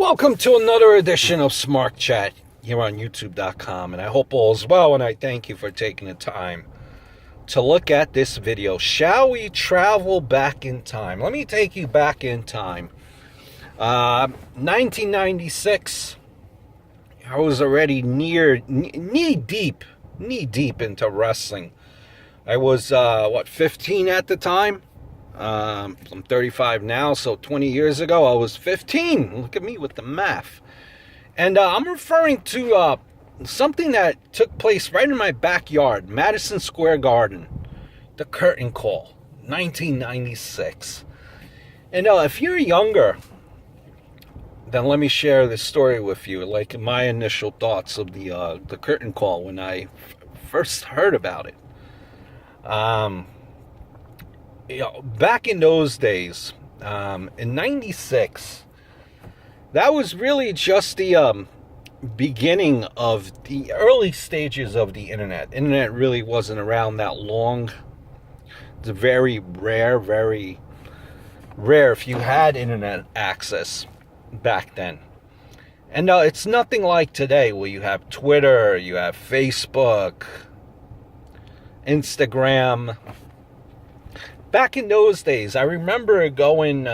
Welcome to another edition of Smart Chat here on YouTube.com, and I hope all is well, and I thank you for taking the time to look at this video. Shall we travel back in time? Let me take you back in time. 1996, I was already knee deep into wrestling. I was, 15 at the time? I'm 35 now, so 20 years ago I was 15. Look at me with the math. And I'm referring to something that took place right in my backyard, Madison Square Garden, the Curtain Call, 1996. And if you're younger, then let me share this story with you, like my initial thoughts of the Curtain Call when I first heard about it. Back in those days, in 96, that was really just the beginning of the early stages of the internet. Internet really wasn't around that long. It's very rare if you had internet access back then. And it's nothing like today where you have Twitter, you have Facebook, Instagram. Back in those days, I remember going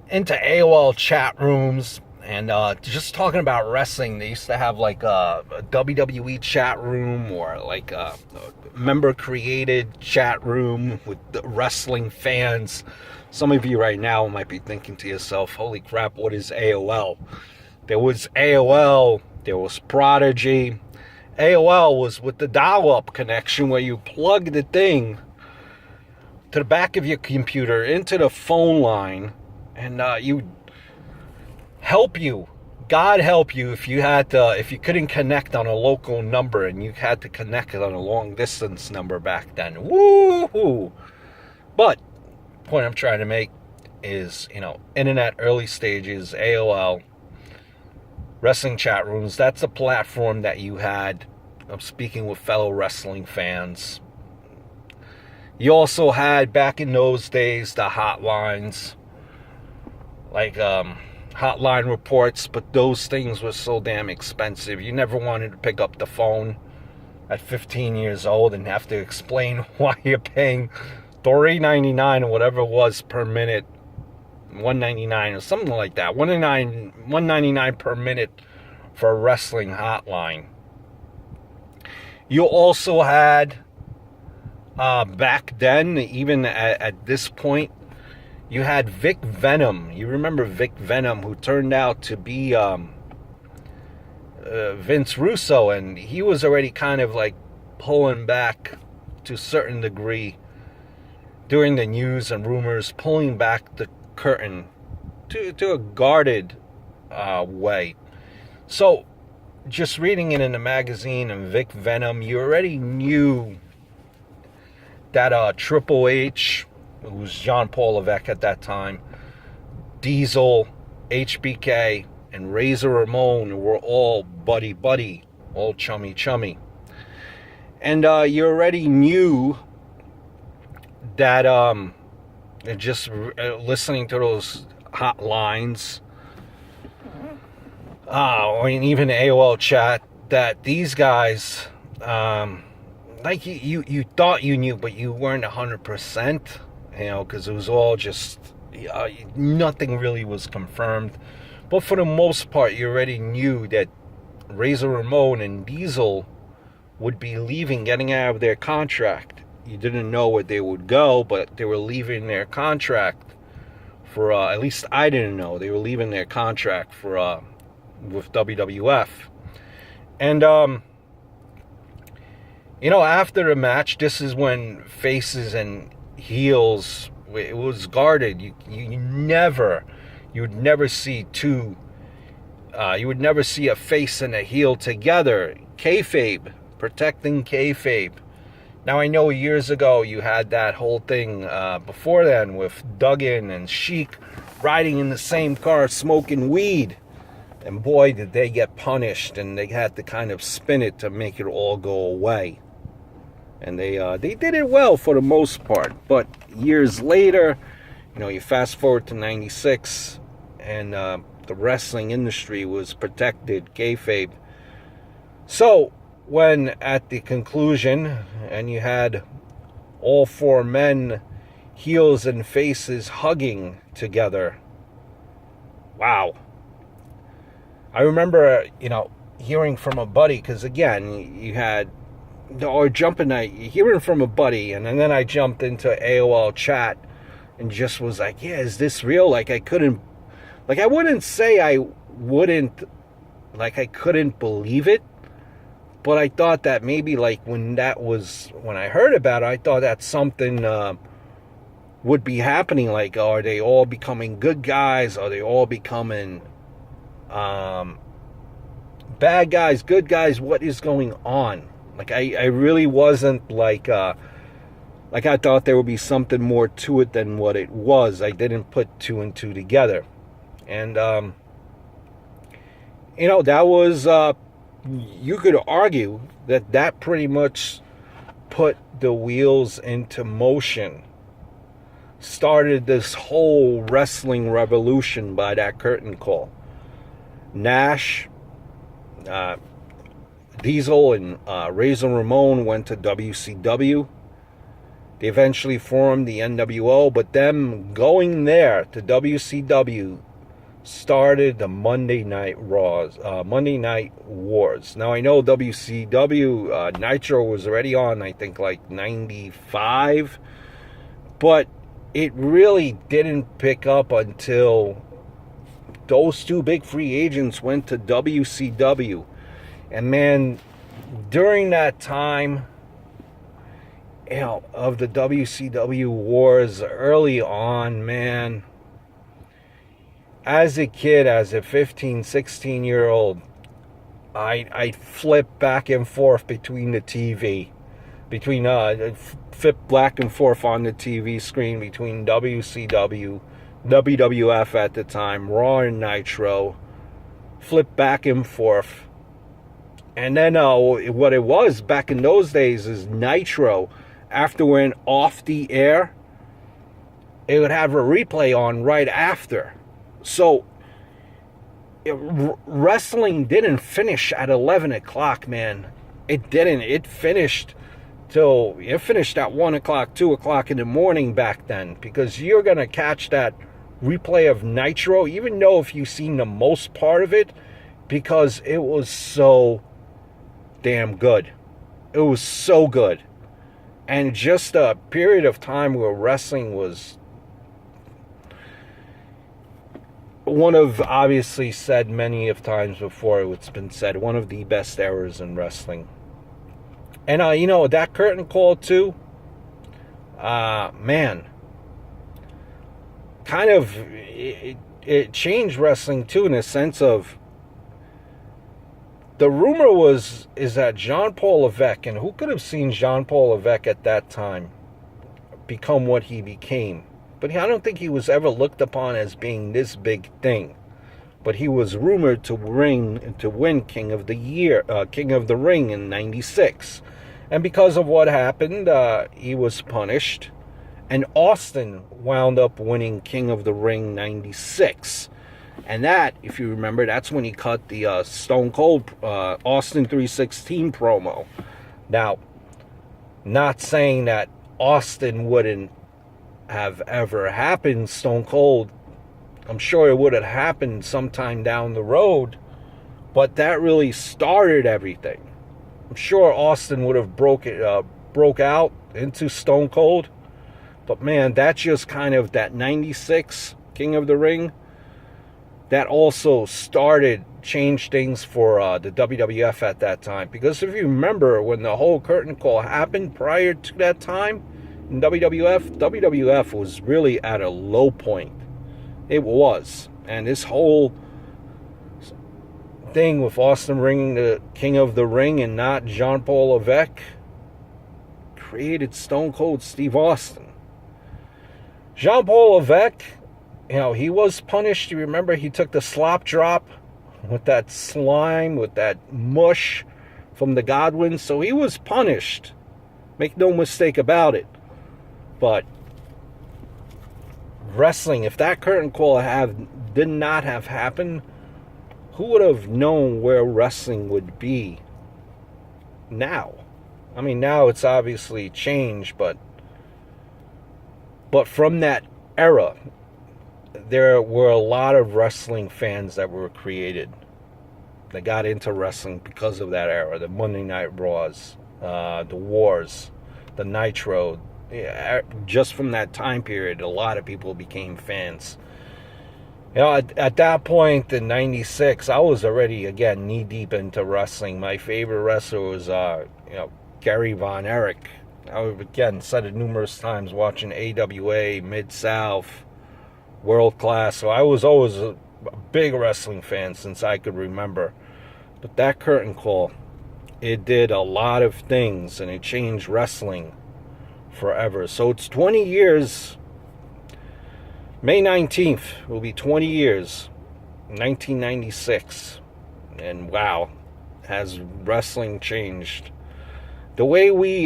into AOL chat rooms and just talking about wrestling. They used to have like a WWE chat room or like a member-created chat room with the wrestling fans. Some of you right now might be thinking to yourself, holy crap, what is AOL? There was AOL, there was Prodigy. AOL was with the dial-up connection where you plug the thing to the back of your computer into the phone line, and God help you if you couldn't connect on a local number and you had to connect it on a long distance number back then. Woohoo! But the point I'm trying to make is, internet early stages, AOL, wrestling chat rooms, that's a platform that you had of speaking with fellow wrestling fans. You also had, back in those days, the hotlines, like hotline reports, but those things were so damn expensive. You never wanted to pick up the phone at 15 years old and have to explain why you're paying $3.99 or whatever it was per minute, $1.99 or something like that, $1.99 per minute for a wrestling hotline. You also had, back then, even at this point, you had Vic Venom. You remember Vic Venom, who turned out to be Vince Russo, and he was already kind of like pulling back to a certain degree during the news and rumors, pulling back the curtain to a guarded way. So just reading it in the magazine and Vic Venom, you already knew that Triple H, who was Jean-Paul Levesque at that time, Diesel, HBK, and Razor Ramon were all buddy, all chummy. And you already knew that just listening to those hotlines, or even AOL chat, that these guys, like you thought you knew, but you weren't 100%, because it was all just, nothing really was confirmed. But for the most part, you already knew that Razor Ramon and Diesel would be leaving, getting out of their contract. You didn't know where they would go, but they were leaving their contract for, at least I didn't know, they were leaving their contract for, with WWF. And, after the match, this is when faces and heels, it was guarded. You would never see two, you would never see a face and a heel together. Kayfabe, protecting kayfabe. Now, I know years ago you had that whole thing before then with Duggan and Sheik riding in the same car smoking weed. And boy, did they get punished, and they had to kind of spin it to make it all go away. And they did it well for the most part. But years later, you fast forward to 96, and the wrestling industry was protected, kayfabe. So when at the conclusion, and you had all four men, heels and faces, hugging together, wow. I remember, hearing from a buddy, because again, you had, or hearing from a buddy, and then I jumped into AOL chat and just was like, yeah, is this real? Like, I wouldn't say I couldn't believe it, but I thought that maybe, like, when I heard about it, I thought that something would be happening. Like, are they all becoming good guys? Are they all becoming bad guys, good guys? What is going on? Like, I really wasn't like I thought there would be something more to it than what it was. I didn't put two and two together. And, that was, you could argue that pretty much put the wheels into motion. Started this whole wrestling revolution by that curtain call. Nash, Diesel, and Razor Ramon went to WCW. They eventually formed the NWO, but them going there to WCW started the Monday Night Wars. Now, I know WCW Nitro was already on, I think, like 95, but it really didn't pick up until those two big free agents went to WCW. And man, during that time, of the WCW wars early on, man, as a kid, as a 15, 16-year-old, I flipped back and forth between the TV, flip back and forth on the TV screen between WCW, WWF at the time, Raw and Nitro, flip back and forth. And then what it was back in those days is Nitro, after it went off the air, it would have a replay on right after. So wrestling didn't finish at 11 o'clock, man. It didn't. It finished at 1 o'clock, 2 o'clock in the morning back then, because you're going to catch that replay of Nitro, even though if you've seen the most part of it, because it was so damn good. It was so good. And just a period of time where wrestling was one of, obviously said many of times before, it's been said, one of the best eras in wrestling. And that curtain call too, man, kind of it changed wrestling too, in a sense of, the rumor is that Jean-Paul Levesque, and who could have seen Jean-Paul Levesque at that time become what he became? But I don't think he was ever looked upon as being this big thing. But he was rumored to win King of the Ring in '96. And because of what happened, he was punished. And Austin wound up winning King of the Ring '96. And that, if you remember, that's when he cut the Stone Cold Austin 316 promo. Now, not saying that Austin wouldn't have ever happened, Stone Cold, I'm sure it would have happened sometime down the road, but that really started everything. I'm sure Austin would have broke out into Stone Cold, but man, that's just kind of that '96 King of the Ring. That also changed things for the WWF at that time. Because if you remember, when the whole curtain call happened prior to that time in WWF was really at a low point. It was. And this whole thing with Austin ringing the King of the Ring and not Jean-Paul Levesque created Stone Cold Steve Austin. Jean-Paul Levesque, he was punished. You remember, he took the slop drop with that slime, with that mush from the Godwins. So he was punished. Make no mistake about it. But wrestling, if that curtain call had did not have happened, who would have known where wrestling would be now? I mean, now it's obviously changed, but from that era, there were a lot of wrestling fans that were created. They got into wrestling because of that era. The Monday Night Raws, the Wars, the Nitro. Yeah, just from that time period, a lot of people became fans. You know, at that point in '96, I was already, again, knee-deep into wrestling. My favorite wrestler was, Gary Von Erich. I've, again, said it numerous times, watching AWA, Mid-South, World Class. So I was always a big wrestling fan since I could remember. But that curtain call, it did a lot of things, and it changed wrestling forever. So it's 20 years. May 19th will be 20 years, 1996. And wow, has wrestling changed. The way we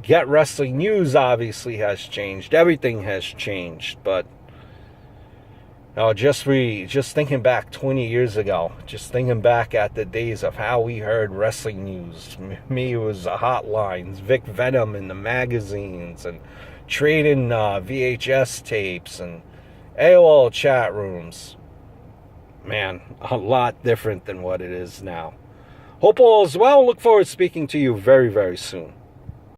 get wrestling news obviously has changed. Everything has changed. But just thinking back 20 years ago, just thinking back at the days of how we heard wrestling news. Me, it was the hotlines, Vic Venom in the magazines, and trading VHS tapes and AOL chat rooms. Man, a lot different than what it is now. Hope all is well. Look forward to speaking to you very, very soon.